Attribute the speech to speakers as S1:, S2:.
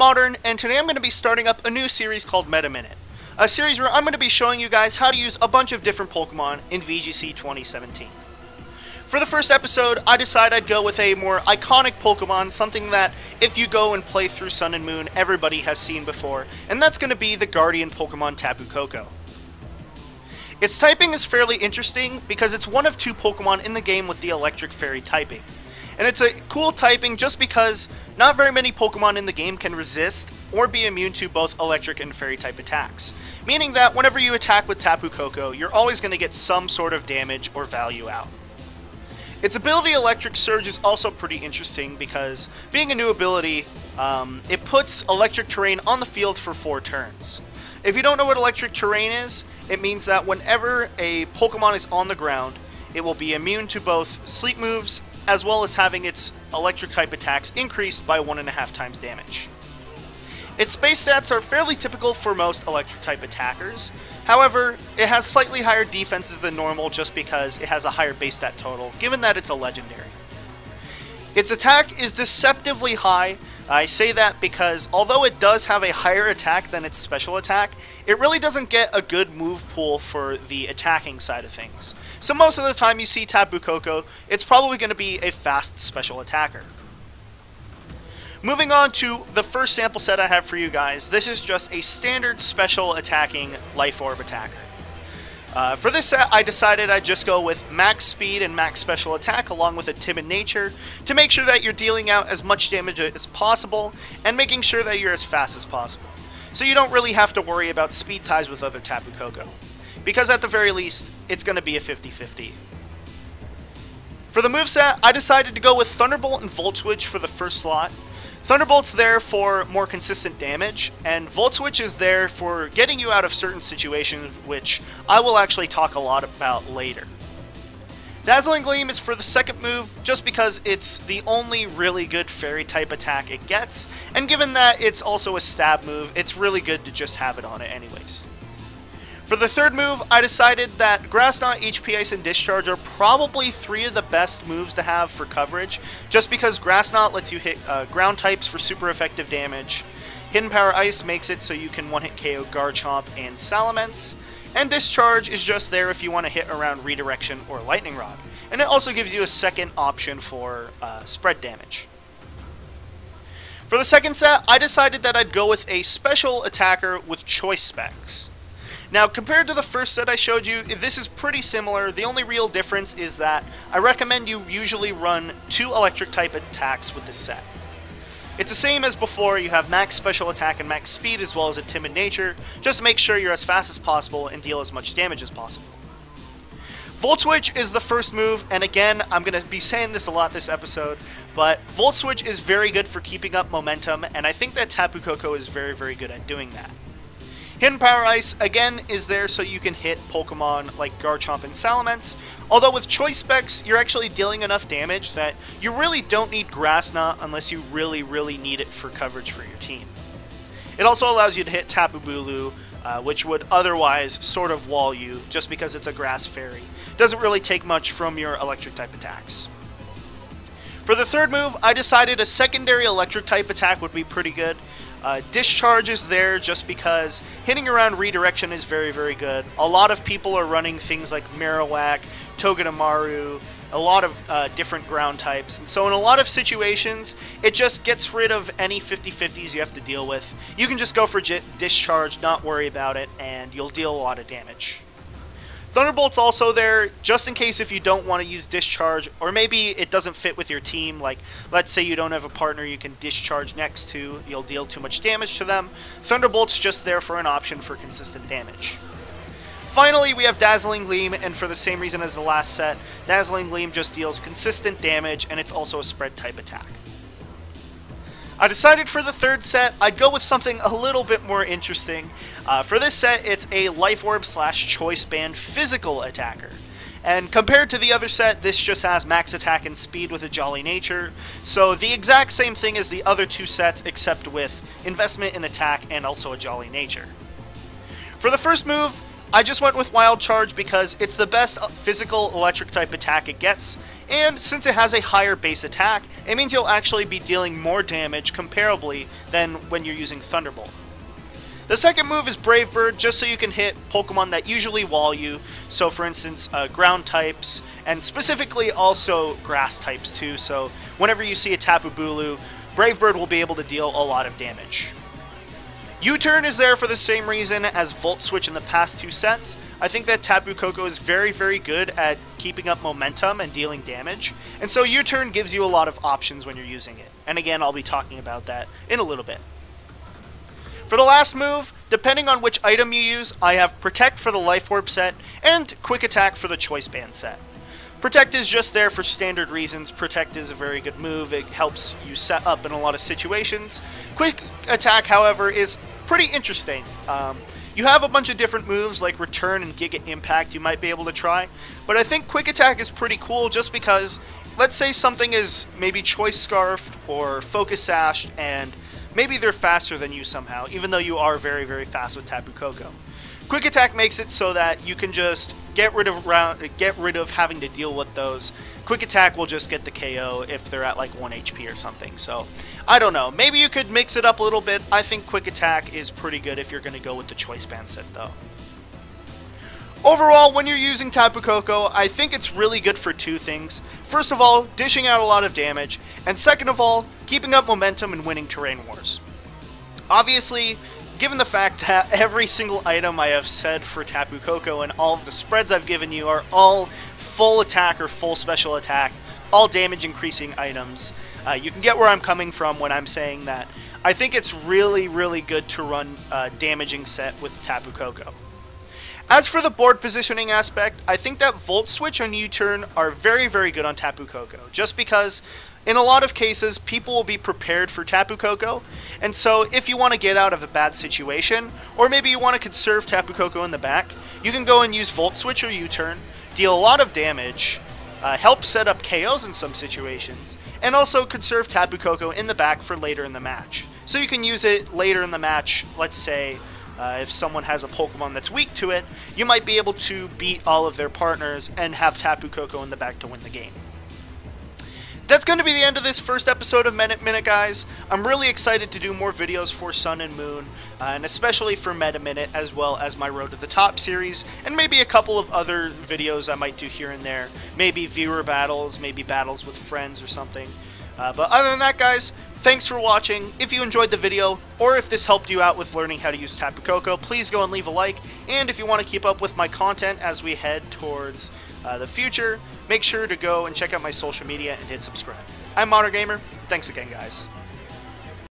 S1: Modern, and today I'm going to be starting up a new series called Meta Minute. A series where I'm going to be showing you guys how to use a bunch of different Pokemon in VGC 2017. For the first episode, I decided I'd go with a more iconic Pokemon, something that if you go and play through Sun and Moon, everybody has seen before, and that's going to be the Guardian Pokemon Tapu Koko. Its typing is fairly interesting because it's one of two Pokemon in the game with the Electric Fairy typing. And it's a cool typing just because not very many Pokemon in the game can resist or be immune to both electric and fairy type attacks. Meaning that whenever you attack with Tapu Koko, you're always going to get some sort of damage or value out. Its ability Electric Surge is also pretty interesting because being a new ability, it puts electric terrain on the field for 4 turns. If you don't know what electric terrain is, it means that whenever a Pokemon is on the ground, it will be immune to both sleep moves as well as having its electric type attacks increased by 1.5 times damage. Its base stats are fairly typical for most electric type attackers. However, it has slightly higher defenses than normal just because it has a higher base stat total, given that it's a legendary. Its attack is deceptively high. I say that because although it does have a higher attack than its special attack, it really doesn't get a good move pool for the attacking side of things. So most of the time you see Tapu Koko, it's probably going to be a fast special attacker. Moving on to the first sample set I have for you guys, this is just a standard special attacking Life Orb attacker. For this set, I decided I'd just go with max speed and max special attack along with a timid nature to make sure that you're dealing out as much damage as possible and making sure that you're as fast as possible. So you don't really have to worry about speed ties with other Tapu Koko, because at the very least, it's going to be a 50-50. For the moveset, I decided to go with Thunderbolt and Volt Switch for the first slot. Thunderbolt's there for more consistent damage, and Volt Switch is there for getting you out of certain situations, which I will actually talk a lot about later. Dazzling Gleam is for the second move, just because it's the only really good fairy type attack it gets, and given that it's also a stab move, it's really good to just have it on it anyways. For the third move, I decided that Grass Knot, HP Ice, and Discharge are probably 3 of the best moves to have for coverage, just because Grass Knot lets you hit ground types for super effective damage, Hidden Power Ice makes it so you can one-hit KO Garchomp and Salamence, and Discharge is just there if you want to hit around Redirection or Lightning Rod, and it also gives you a second option for spread damage. For the second set, I decided that I'd go with a special attacker with choice specs. Now, compared to the first set I showed you, this is pretty similar. The only real difference is that I recommend you usually run 2 electric type attacks with this set. It's the same as before. You have max special attack and max speed as well as a timid nature, just to make sure you're as fast as possible and deal as much damage as possible. Volt Switch is the first move, and again, I'm going to be saying this a lot this episode, but Volt Switch is very good for keeping up momentum, and I think that Tapu Koko is very, very good at doing that. Hidden Power Ice, again, is there so you can hit Pokemon like Garchomp and Salamence, although with choice specs, you're actually dealing enough damage that you really don't need Grass Knot unless you really, really need it for coverage for your team. It also allows you to hit Tapu Bulu, which would otherwise sort of wall you just because it's a Grass Fairy. Doesn't really take much from your electric type attacks. For the third move, I decided a secondary electric type attack would be pretty good. Discharge is there just because hitting around Redirection is very, very good. A lot of people are running things like Marowak, Togedemaru, a lot of different ground types. And so in a lot of situations, it just gets rid of any 50-50s you have to deal with. You can just go for Discharge, not worry about it, and you'll deal a lot of damage. Thunderbolt's also there, just in case if you don't want to use Discharge, or maybe it doesn't fit with your team, like let's say you don't have a partner you can Discharge next to, you'll deal too much damage to them. Thunderbolt's just there for an option for consistent damage. Finally, we have Dazzling Gleam, and for the same reason as the last set, Dazzling Gleam just deals consistent damage, and it's also a spread type attack. I decided for the third set, I'd go with something a little bit more interesting. For this set, it's a Life Orb / Choice Band physical attacker. And compared to the other set, this just has max attack and speed with a Jolly Nature. So the exact same thing as the other 2 sets, except with investment in attack and also a Jolly Nature. For the first move, I just went with Wild Charge because it's the best physical electric type attack it gets. and since it has a higher base attack, it means you'll actually be dealing more damage comparably than when you're using Thunderbolt. The second move is Brave Bird, just so you can hit Pokemon that usually wall you, so for instance ground types, and specifically also grass types too, so whenever you see a Tapu Bulu, Brave Bird will be able to deal a lot of damage. U-Turn is there for the same reason as Volt Switch in the past two sets. I think that Tapu Koko is very, very good at keeping up momentum and dealing damage, and so U-Turn gives you a lot of options when you're using it. And again, I'll be talking about that in a little bit. For the last move, depending on which item you use, I have Protect for the Life Orb set and Quick Attack for the Choice Band set. Protect is just there for standard reasons. Protect is a very good move. It helps you set up in a lot of situations. Quick Attack, however, is pretty interesting. You have a bunch of different moves like Return and Giga Impact you might be able to try, but I think Quick Attack is pretty cool just because, let's say something is maybe Choice Scarfed or Focus Sashed, and maybe they're faster than you somehow, even though you are very, very fast with Tapu Koko. Quick Attack makes it so that you can just get rid of having to deal with those. Quick Attack will just get the KO if they're at like 1 HP or something. So, I don't know. Maybe you could mix it up a little bit. I think Quick Attack is pretty good if you're going to go with the Choice Band set though. Overall, when you're using Tapu Koko, I think it's really good for two things. First of all, dishing out a lot of damage, and second of all, keeping up momentum and winning terrain wars. Obviously, given the fact that every single item I have said for Tapu Koko and all of the spreads I've given you are all full attack or full special attack, all damage increasing items, you can get where I'm coming from when I'm saying that I think it's really, really good to run a damaging set with Tapu Koko. As for the board positioning aspect, I think that Volt Switch and U-Turn are very, very good on Tapu Koko, just because in a lot of cases, people will be prepared for Tapu Koko, and so if you want to get out of a bad situation, or maybe you want to conserve Tapu Koko in the back, you can go and use Volt Switch or U-Turn, deal a lot of damage, help set up KOs in some situations, and also conserve Tapu Koko in the back for later in the match. So you can use it later in the match, let's say, if someone has a Pokemon that's weak to it, you might be able to beat all of their partners and have Tapu Koko in the back to win the game. That's going to be the end of this first episode of Minute, guys. I'm really excited to do more videos for Sun and Moon, and especially for Meta Minute, as well as my Road to the Top series, and maybe a couple of other videos I might do here and there. Maybe viewer battles, maybe battles with friends or something. But other than that, guys, thanks for watching. If you enjoyed the video, or if this helped you out with learning how to use Tapu Koko, please go and leave a like. And if you want to keep up with my content as we head towards the future, make sure to go and check out my social media and hit subscribe. I'm ModernGamer. Thanks again, guys.